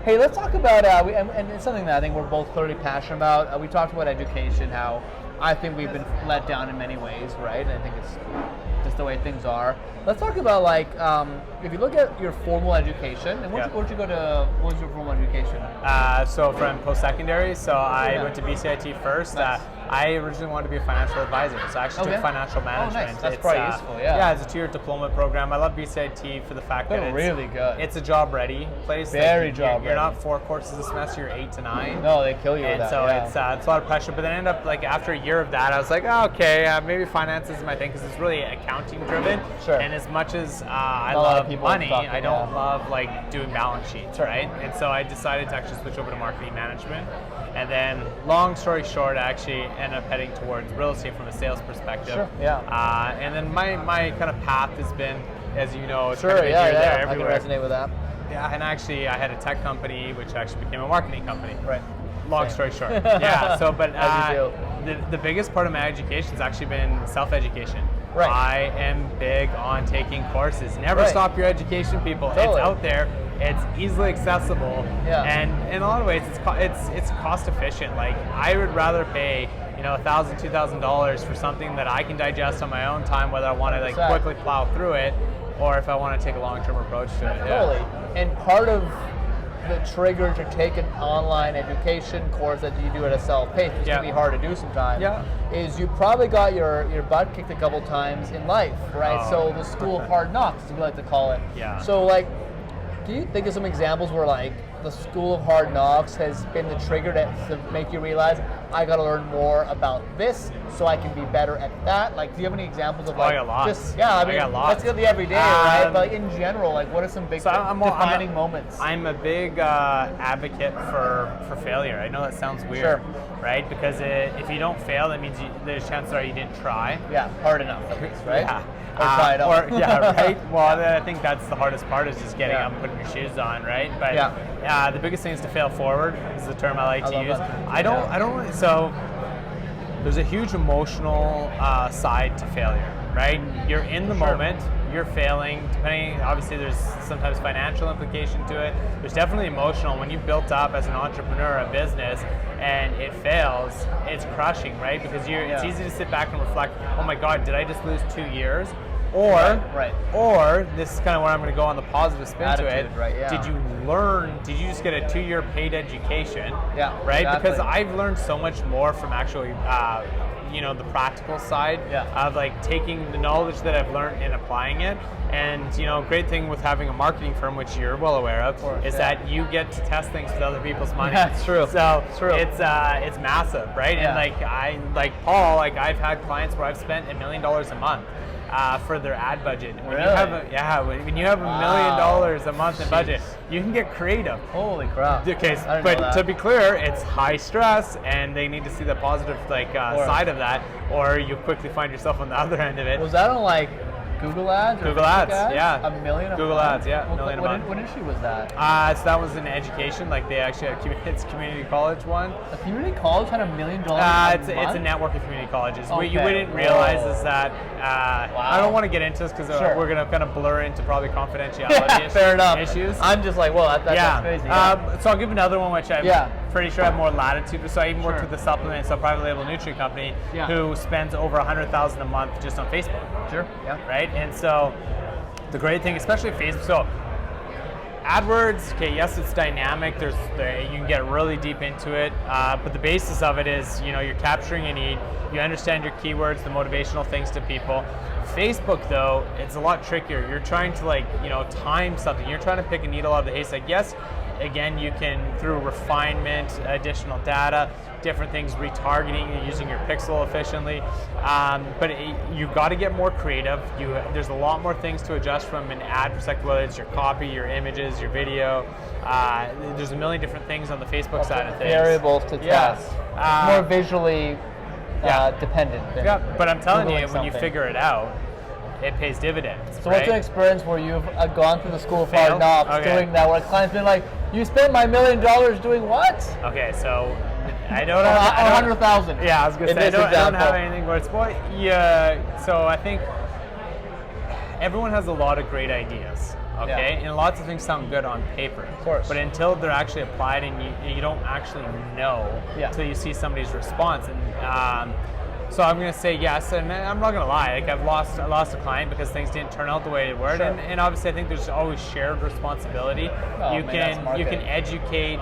Hey, let's talk about and it's something that I think we're both clearly passionate about. We talked about education, how I think we've been let down in many ways, right? I think it's just the way things are. Let's talk about if you look at your formal education, and where'd you go to? What was your formal education? So from post-secondary, I went to BCIT first. Nice. I originally wanted to be a financial advisor, so I actually took financial management. Nice. That's probably useful, Yeah, it's a 2-year diploma program. I love BCIT for the fact that it's really good. It's a job-ready place. Very job-ready. You're not 4 courses a semester, you're 8 to 9. No, they kill you with that. And so it's a lot of pressure, but then I ended up, after a year of that, I was like, oh, okay, maybe finance is my thing, because it's really accounting-driven. Sure. And as much as I love money, I don't love, doing balance sheets, right? And so I decided to actually switch over to marketing management. And then, long story short, I actually ended up heading towards real estate from a sales perspective. Sure. Yeah. And then my kind of path has been as you know, it's Sure, kind of yeah, there everywhere. I can resonate with that. Yeah, and actually, I had a tech company, which actually became a marketing company. Right. Long story short. Yeah. So, but As you the biggest part of my education has actually been self-education. Right. I am big on taking courses. Never Right. stop your education, people. Totally. It's out there. It's easily accessible. Yeah. And in a lot of ways, it's cost efficient. Like, I would rather pay $1,000, $2,000 for something that I can digest on my own time, whether I want to like 100%. quickly plow through it, or if I want to take a long-term approach to it. Yeah. Totally. And part of the trigger to take an online education course that you do at a self-paced, which Yeah. can be hard to do sometimes, Yeah. is you probably got your butt kicked a couple times in life, right? Oh. So the school of hard knocks, as we like to call it. Yeah. So like, can you think of some examples where like the school of hard knocks has been the trigger to make you realize I got to learn more about this so I can be better at that? Like, do you have any examples of like I got lots. just I mean got lots. let's get the everyday, right? But like in general, like what are some big defining moments? I'm a big advocate for failure. I know that sounds weird, Sure. right? Because if you don't fail, that means there's chances are you didn't try. Yeah, hard enough at least, right? Yeah. Or try it out. Yeah, right. Well, I think that's the hardest part is just getting up and putting your shoes on, right? But the biggest thing is to fail forward is the term I like to use. I don't. So there's a huge emotional side to failure, right? You're in the moment. You're failing. Depending, obviously, there's sometimes financial implication to it. There's definitely emotional. When you've built up as an entrepreneur a business and it fails, it's crushing, right? Because it's easy to sit back and reflect. Oh my God, did I just lose 2 years? Or this is kind of where I'm going to go on the positive spin to it. Right, yeah. Did you just get a 2-year paid education? Yeah, right. Exactly. Because I've learned so much more from actually. The practical side of like taking the knowledge that I've learned and applying it. And great thing with having a marketing firm, which you're well aware of is that you get to test things with other people's money. Yeah, it's true. So it's true. It's massive, right? Yeah. And like Paul, I've had clients where I've spent $1 million a month. For their ad budget. When you have when you have $1 million a month in budget, you can get creative. Holy crap. Okay, but to be clear, it's high stress and they need to see the positive side of that, or you quickly find yourself on the other end of it. Was that on like Google Ads? Or Google Ads, yeah. $1 million a Google month? Ads, yeah. $1 million a month. What industry was that? So that was in education. Like they actually had it's community college one. A community college had $1 million it's a network of community colleges. What you wouldn't realize is that I don't want to get into this because we're going to kind of blur into probably confidentiality Fair enough. issues. I'm just like, well, that's crazy. So I'll give another one, which I'm pretty sure I have more latitude. So I even worked with the supplement, so private label nutrient company, who spends over $100,000 a month just on Facebook. Sure. Yeah. Right. And so the great thing, especially Facebook, so AdWords, okay, yes, it's dynamic. You can get really deep into it, but the basis of it is, you're capturing a need. You understand your keywords, the motivational things to people. Facebook, though, it's a lot trickier. You're trying to time something. You're trying to pick a needle out of the haystack. Yes, again, you can through refinement, additional data, different things, retargeting, using your pixel efficiently. But you've got to get more creative. There's a lot more things to adjust from an ad perspective, whether it's your copy, your images, your video. There's a million different things on the Facebook side of things. Variables to test. It's more visually dependent. But I'm telling you, when you figure it out, it pays dividends. So what's an experience where you've gone through the school of hard knocks doing that, where a client's been like, you spent my $1 million doing what? Okay, so I don't have $100,000. Yeah, I was gonna say I don't have anything where it's so I think everyone has a lot of great ideas. Okay, and lots of things sound good on paper. Of course. But until they're actually applied and you don't actually know until you see somebody's response. And so I'm going to say yes, and I'm not going to lie. Like I lost a client because things didn't turn out the way they were, and obviously I think there's always shared responsibility. You can educate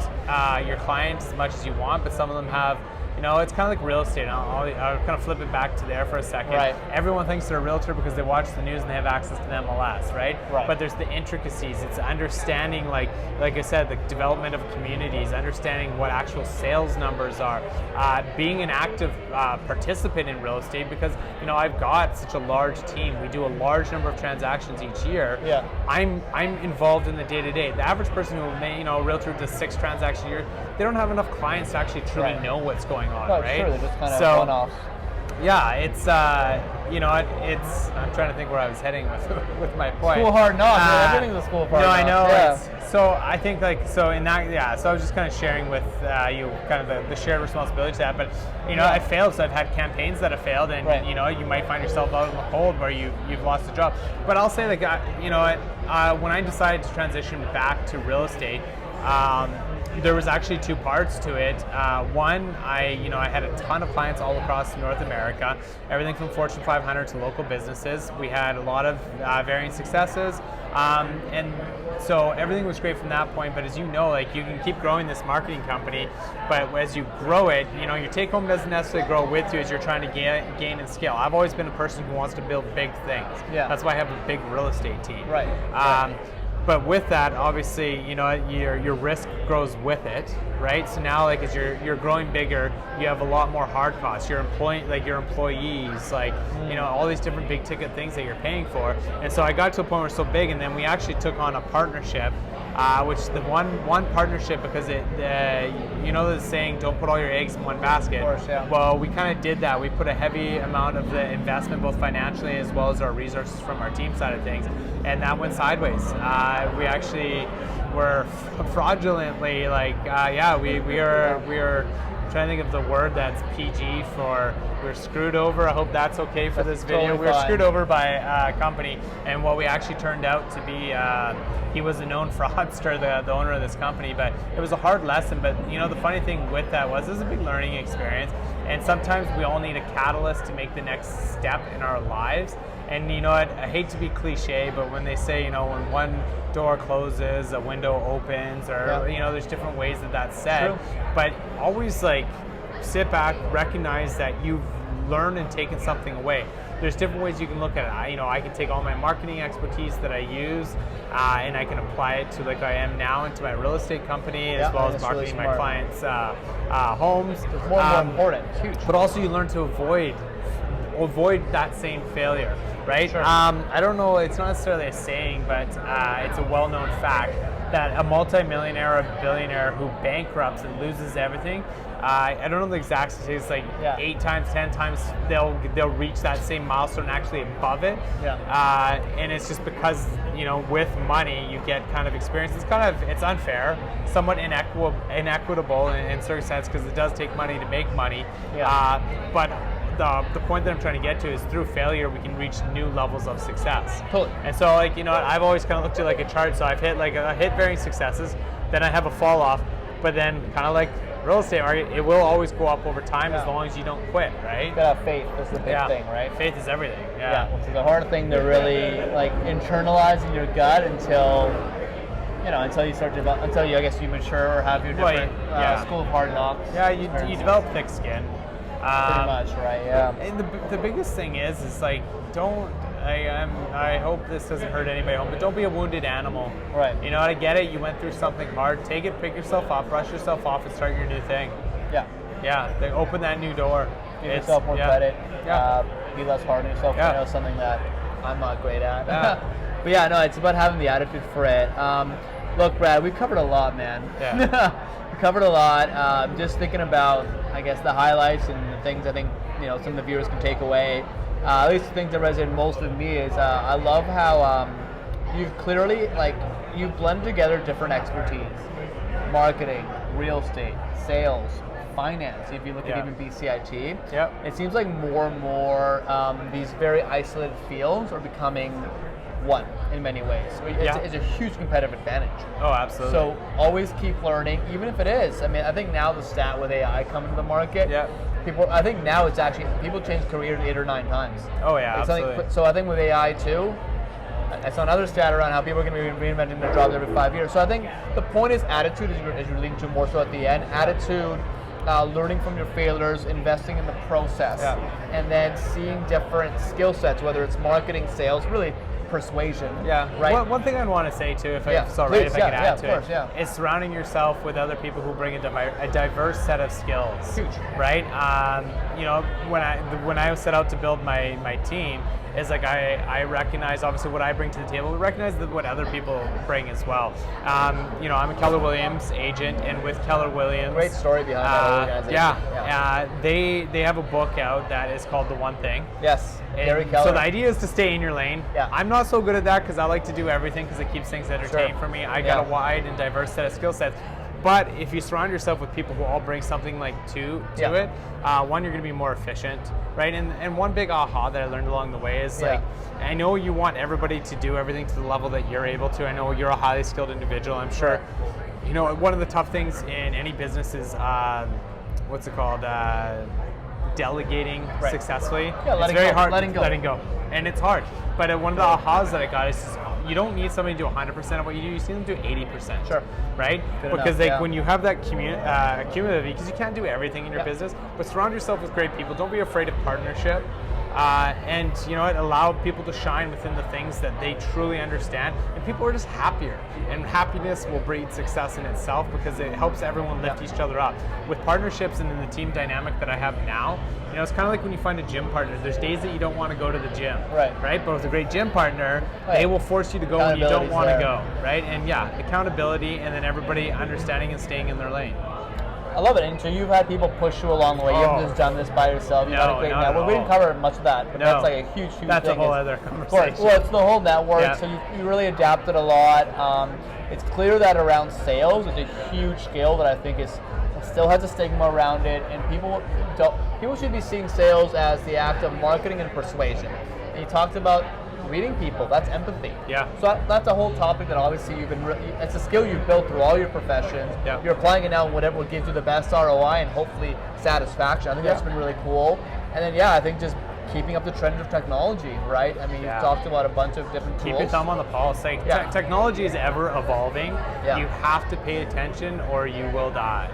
your clients as much as you want, but some of them have. It's kind of like real estate. I'll kind of flip it back to there for a second. Right. Everyone thinks they're a realtor because they watch the news and they have access to the MLS, right? But there's the intricacies. It's understanding, like I said, the development of communities, understanding what actual sales numbers are, being an active participant in real estate because, I've got such a large team. We do a large number of transactions each year. Yeah. I'm involved in the day-to-day. The average person who a realtor does 6 transactions a year, they don't have enough clients to actually truly know what's going on, right? Sure, they're just kind of one-offs. Yeah, it's I'm trying to think where I was heading with my point. School hard knocks. Everything's a school of hard knocks. No, I know. Yeah. So I think so I was just kind of sharing with you kind of the shared responsibility to that. But I failed, so I've had campaigns that have failed, and right. You might find yourself out in the cold where you've lost a job. But I'll say when I decided to transition back to real estate. There was actually two parts to it. One, I had a ton of clients all across North America, everything from Fortune 500 to local businesses. We had a lot of varying successes, and so everything was great from that point. But as you know, you can keep growing this marketing company, but as you grow it, your take home doesn't necessarily grow with you as you're trying to gain and scale. I've always been a person who wants to build big things. Yeah. That's why I have a big real estate team. Right. But with that, obviously, your risk grows with it, right? So now, as you're growing bigger, you have a lot more hard costs. Your employees, all these different big ticket things that you're paying for. And so I got to a point where it's so big, and then we actually took on a partnership, which the one partnership, because the saying, don't put all your eggs in one basket. Of course, yeah. Well, we kind of did that. We put a heavy amount of the investment, both financially as well as our resources from our team side of things, and that went sideways. We actually were fraudulently we are trying to think of the word that's PG for we're screwed over. I hope that's okay for this video. Totally we were fine. screwed over by a company, and what we actually turned out to be, he was a known fraudster, the owner of this company, but it was a hard lesson. But the funny thing with that was it was a big learning experience, and sometimes we all need a catalyst to make the next step in our lives. And I hate to be cliche, but when they say, when one door closes, a window opens, or there's different ways that's said. True. But always sit back, recognize that you've learned and taken something away. There's different ways you can look at it. I can take all my marketing expertise that I use, and I can apply it to I am now into my real estate company, as well as marketing my clients' homes. It's more and more important. It's huge. But also you learn to avoid that same failure, right? Sure. I don't know, it's not necessarily a saying, but it's a well-known fact that a multi-millionaire or a billionaire who bankrupts and loses everything, I don't know the exact statistics, 8 times, 10 times they'll reach that same milestone actually above it. Yeah. And it's just because, with money you get kind of experience. It's unfair, somewhat inequitable in certain sense, because it does take money to make money. Yeah. But the point that I'm trying to get to is through failure we can reach new levels of success. Totally. And so I've always kind of looked at a chart. So I've hit hit varying successes, then I have a fall off, but then kind of real estate market, it will always go up over time as long as you don't quit, right? You gotta have faith. That's the big thing, right? Faith is everything. Which is a hard thing to really internalize in your gut until you start until you mature or have your different school of hard knocks. Yeah, you develop thick skin. Pretty much, right? Yeah. And the biggest thing is don't. I hope this doesn't hurt anybody home, but don't be a wounded animal. Right. I get it. You went through something hard. Take it, pick yourself up, brush yourself off, and start your new thing. Yeah. Yeah. Open that new door. Give yourself more credit. Yeah. Be less hard on yourself. Yeah. Something that I'm not great at. Yeah. But it's about having the attitude for it. Look, Brad, we've covered a lot, man. Yeah. We covered a lot. Just thinking about, I guess, the highlights and the things I think some of the viewers can take away. At least the things that resonate most with me is I love how you've clearly you blend together different expertise: marketing, real estate, sales, finance. If you look at even BCIT, it seems like more and more these very isolated fields are becoming one in many ways. It's a huge competitive advantage. Oh, absolutely. So always keep learning, even if it is. I think now the stat with AI coming to the market, I think now it's actually, people change careers 8 or 9 times. Oh yeah, absolutely. So I think with AI too, I saw another stat around how people are going to be reinventing their jobs every 5 years. So I think the point is attitude, as you're leading to more so at the end. Attitude, learning from your failures, investing in the process, and then seeing different skill sets, whether it's marketing, sales, really persuasion. Yeah. Right. One thing I'd want to say too, if it's all right, if I can add to it, is surrounding yourself with other people who bring a diverse set of skills. Huge. Right. When I set out to build my team, is like I recognize obviously what I bring to the table, but recognize what other people bring as well. You know, I'm a Keller Williams agent, and with Keller Williams, great story behind that organization. They have a book out that is called The One Thing. Yes, Gary Keller. So the idea is to stay in your lane. Yeah. I'm not so good at that because I like to do everything because it keeps things entertaining for me. I got a wide and diverse set of skill sets. But if you surround yourself with people who all bring something like to it, one, you're going to be more efficient, right? And one big aha that I learned along the way is like, I know you want everybody to do everything to the level that you're able to. I know you're a highly skilled individual. I'm sure, you know, one of the tough things in any business is, what's it called? Delegating successfully. Yeah, it's very hard. Letting go. And it's hard. But one of the ahas that I got is you don't need somebody to do 100% of what you do. You see them do 80%. Sure. Right? Good because enough, when you have that cumulative, because you can't do everything in your business, but surround yourself with great people. Don't be afraid of partnership. And you know what? Allow people to shine within the things that they truly understand, and people are just happier. And happiness will breed success in itself because it helps everyone lift each other up. With partnerships and in the team dynamic that I have now, you know, it's kind of like when you find a gym partner. There's days that you don't want to go to the gym, right? But with a great gym partner, they will force you to go when you don't want to go, right? And accountability, and then everybody understanding and staying in their lane. I love it. And so you've had people push you along the way. You haven't just done this by yourself. You've got a great network. We didn't cover much of that, but that's like a huge thing. That's a whole other conversation. Of course. Well, it's the whole network. So you really adapted a lot. It's clear that around sales, it's a huge skill that I think still has a stigma around it, and people should be seeing sales as the act of marketing and persuasion. And you talked about reading people. That's empathy. Yeah. So that's a whole topic that obviously it's a skill you've built through all your professions. Yeah. You're applying it now in whatever gives you the best ROI and hopefully satisfaction. I think that's been really cool. And then I think just keeping up the trend of technology, right? I mean, you've talked about a bunch of different tools. Keep your thumb on the pulse. Like technology is ever evolving. Yeah. You have to pay attention or you will die.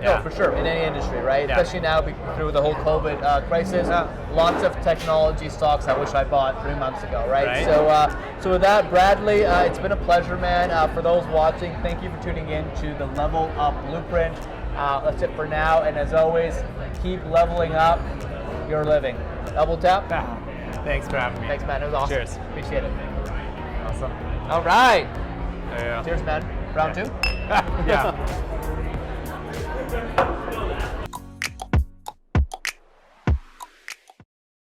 No, for sure, in any industry, right? Especially now through the whole COVID crisis, lots of technology stocks I wish I bought 3 months ago, right? So with that, Bradley, it's been a pleasure, man. For those watching, thank you for tuning in to the Level Up Blueprint. That's it for now, and as always, keep leveling up your living. Double tap. Thanks for having me. Thanks, man. It was awesome. Cheers. Appreciate it. Awesome. All right. Yeah. Cheers, man. Round two? Yeah.